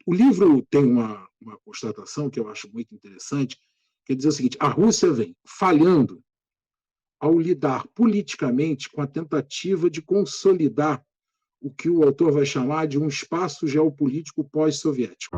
o livro tem uma constatação que eu acho muito interessante, que diz o seguinte: a Rússia vem falhando ao lidar politicamente com a tentativa de consolidar o que o autor vai chamar de um espaço geopolítico pós-soviético.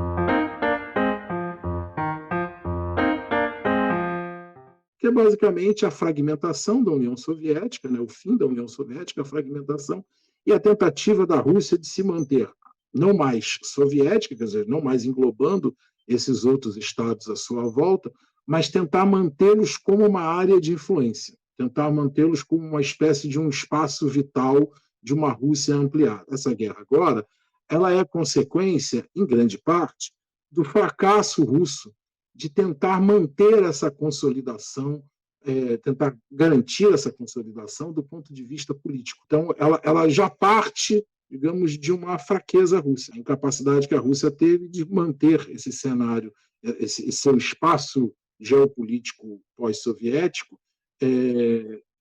Que é basicamente a fragmentação da União Soviética, né, o fim da União Soviética, a fragmentação e a tentativa da Rússia de se manter não mais soviética, quer dizer, não mais englobando esses outros estados à sua volta, mas tentar mantê-los como uma área de influência, tentar mantê-los como uma espécie de um espaço vital de uma Rússia ampliada. Essa guerra agora, ela é consequência, em grande parte, do fracasso russo de tentar manter essa consolidação, tentar garantir essa consolidação do ponto de vista político. Então, ela já parte, digamos, de uma fraqueza russa, a incapacidade que a Rússia teve de manter esse cenário, esse seu espaço geopolítico pós-soviético,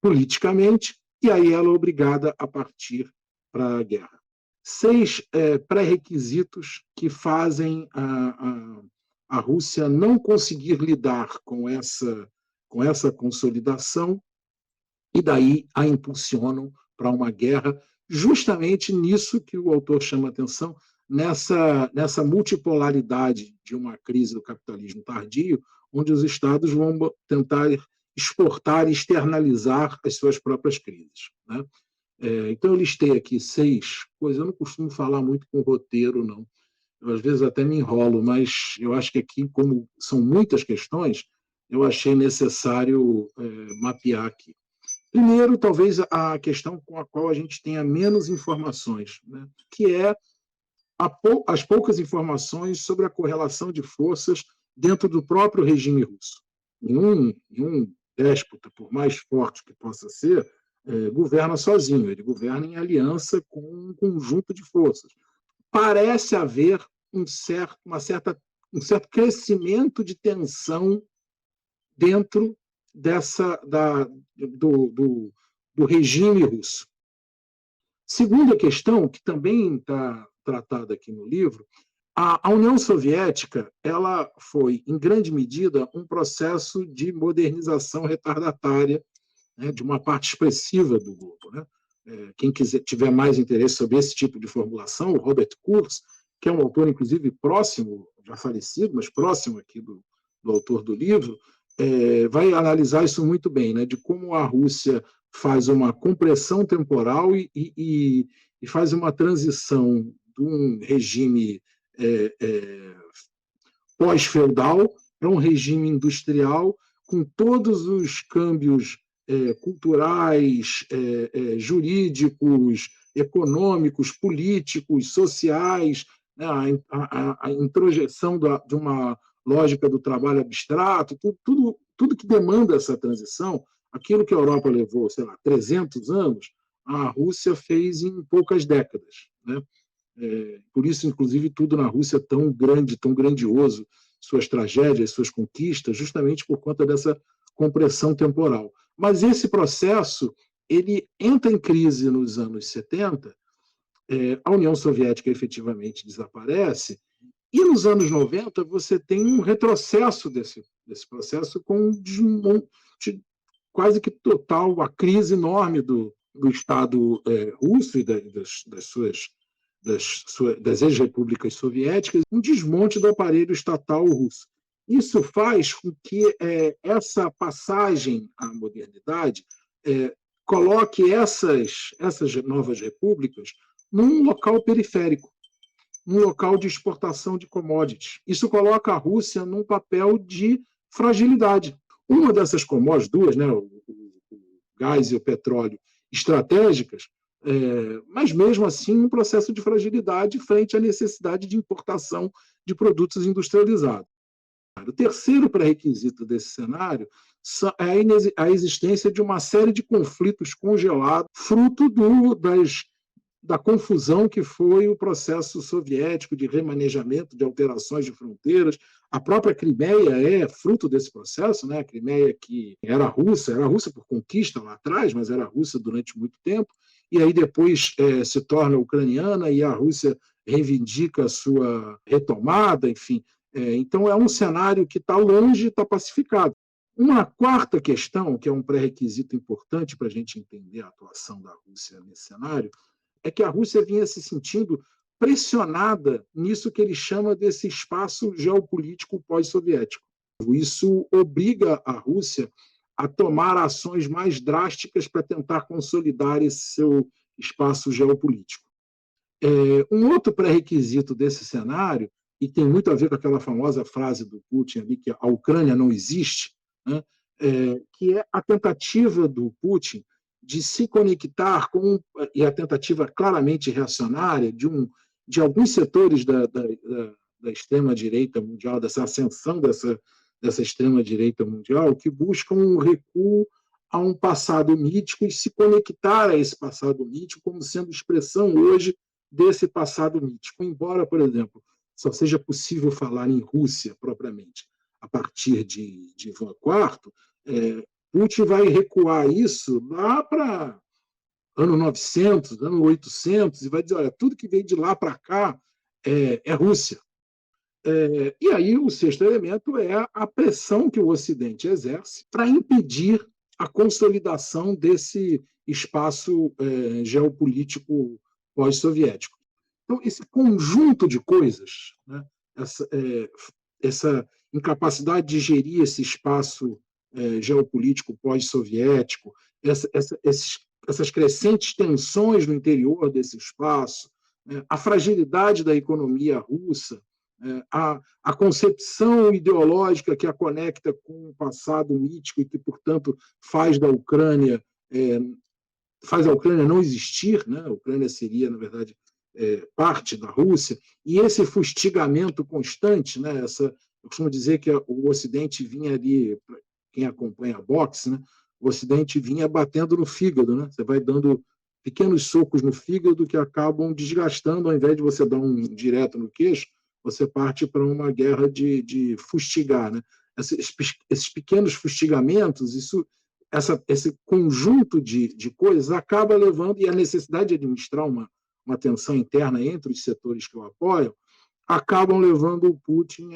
politicamente, e aí ela é obrigada a partir para a guerra. 6 pré-requisitos que fazem a Rússia não conseguir lidar com essa consolidação e daí a impulsionam para uma guerra, justamente nisso que o autor chama atenção, nessa multipolaridade de uma crise do capitalismo tardio, onde os estados vão tentar exportar e externalizar as suas próprias crises, né? Então, eu listei aqui 6 coisas. Eu não costumo falar muito com roteiro, não. Eu, às vezes, até me enrolo, mas eu acho que aqui, como são muitas questões, eu achei necessário mapear aqui. Primeiro, talvez, a questão com a qual a gente tenha menos informações, né? Que é as poucas informações sobre a correlação de forças dentro do próprio regime russo. Nenhum déspota, por mais forte que possa ser, governa sozinho, ele governa em aliança com um conjunto de forças. Parece haver um certo crescimento de tensão dentro do regime russo. Segunda questão, que também está tratada aqui no livro, a União Soviética ela foi, em grande medida, um processo de modernização retardatária, né, de uma parte expressiva do grupo, né? Quem tiver mais interesse sobre esse tipo de formulação, o Robert Kurz, que é um autor, inclusive, próximo, já falecido, mas próximo aqui do autor do livro, vai analisar isso muito bem, né, de como a Rússia faz uma compressão temporal e faz uma transição de um regime pós-feudal para um regime industrial, com todos os câmbios culturais, jurídicos, econômicos, políticos, sociais, né, a introjeção de uma lógica do trabalho abstrato, tudo que demanda essa transição, aquilo que a Europa levou, sei lá, 300 anos, a Rússia fez em poucas décadas, né? Por isso, inclusive, tudo na Rússia é tão grande, tão grandioso, suas tragédias, suas conquistas, justamente por conta dessa compressão temporal. Mas esse processo ele entra em crise nos anos 70, a União Soviética efetivamente desaparece, e nos anos 90 você tem um retrocesso desse processo com um desmonte quase que total, a crise enorme do Estado russo e das ex-repúblicas soviéticas, um desmonte do aparelho estatal russo. Isso faz com que essa passagem à modernidade coloque essas novas repúblicas num local periférico, num local de exportação de commodities. Isso coloca a Rússia num papel de fragilidade. Uma dessas commodities, duas, né, o gás e o petróleo, estratégicas, mas mesmo assim um processo de fragilidade frente à necessidade de importação de produtos industrializados. O terceiro pré-requisito desse cenário é a existência de uma série de conflitos congelados, fruto da confusão que foi o processo soviético de remanejamento, de alterações de fronteiras. A própria Crimeia é fruto desse processo, né? A Crimeia, que era russa por conquista lá atrás, mas era russa durante muito tempo, e aí depois se torna ucraniana e a Rússia reivindica a sua retomada, enfim. Então é um cenário que está longe de estar pacificado. Uma quarta questão, que é um pré-requisito importante para a gente entender a atuação da Rússia nesse cenário, é que a Rússia vinha se sentindo pressionada nisso que ele chama desse espaço geopolítico pós-soviético. Isso obriga a Rússia a tomar ações mais drásticas para tentar consolidar esse seu espaço geopolítico. Um outro pré-requisito desse cenário, e tem muito a ver com aquela famosa frase do Putin ali, que a Ucrânia não existe, né? Que é a tentativa do Putin de se conectar com, e a tentativa claramente reacionária de alguns setores da extrema-direita mundial, dessa ascensão dessa extrema-direita mundial, que buscam um recuo a um passado mítico e se conectar a esse passado mítico como sendo expressão hoje desse passado mítico. Embora, por exemplo, só seja possível falar em Rússia propriamente a partir de Ivan IV, Putin vai recuar isso lá para ano 900, ano 800, e vai dizer, olha, tudo que veio de lá para cá é Rússia. E aí o sexto elemento é a pressão que o Ocidente exerce para impedir a consolidação desse espaço geopolítico pós-soviético. Então, esse conjunto de coisas, né, essa incapacidade de gerir esse espaço geopolítico pós-soviético, essas crescentes tensões no interior desse espaço, a fragilidade da economia russa, a concepção ideológica que a conecta com o passado mítico e que, portanto, faz a Ucrânia não existir, né? A Ucrânia seria, na verdade, parte da Rússia, e esse fustigamento constante, né? Eu costumo dizer que o Ocidente vinha ali, quem acompanha a boxe, né? O Ocidente vinha batendo no fígado, né? Você vai dando pequenos socos no fígado que acabam desgastando, ao invés de você dar um direto no queixo, você parte para uma guerra de fustigar, né? Esses pequenos fustigamentos, esse conjunto de coisas acaba levando, e a necessidade de administrar uma tensão interna entre os setores que o apoiam, acabam levando o Putin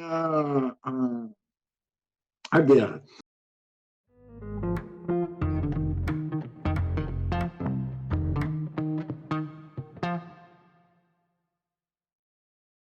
à guerra.